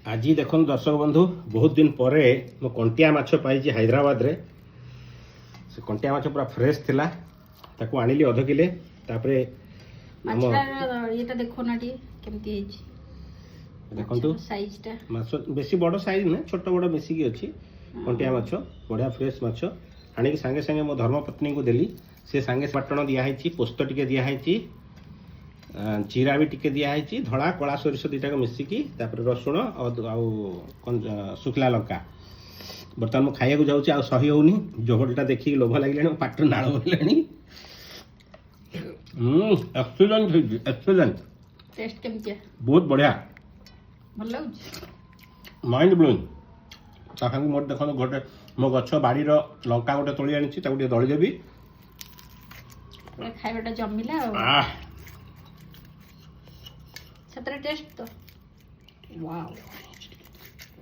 आज देखो दर्शक बंधु बहुत दिन पर मो कंटिया माछ पाई हैदराबाद रे से कंटिया माछ पूरा फ्रेश थिला ताको आनिली अध किले तापरे ये देखो ना केमती देखंतु साइज टा माछ बेसी बड़ साइज ना छोट बड़ मिसिकी अछि कंटिया माछ बढ़िया फ्रेश माछ आनी संगे संगे मो धर्मपत्नी को देली से संगे पाटण दिया है पोस्त टिके दिया है जीरा भी टिके दिया है धड़ा कला सोरिष दुटा मिसिकी रसुण शुखला लंका बर्तमान मुझे खाइबा जाऊँगी आ सही होनी जोहलटा देखिए लोभ लगे पाट नाल बोलानी एक्सीलेंट एक्सीलेंट टेस्ट केमतिया बहुत बढ़िया भल लागुଛି माइंड ब्लोइंग ताकि मोर देखो गोटे मो गछ बाड़ी लंका गोटे तोली आनी दली देवी खाइबाटा जमिला सतरा टेस्ट तो वाओ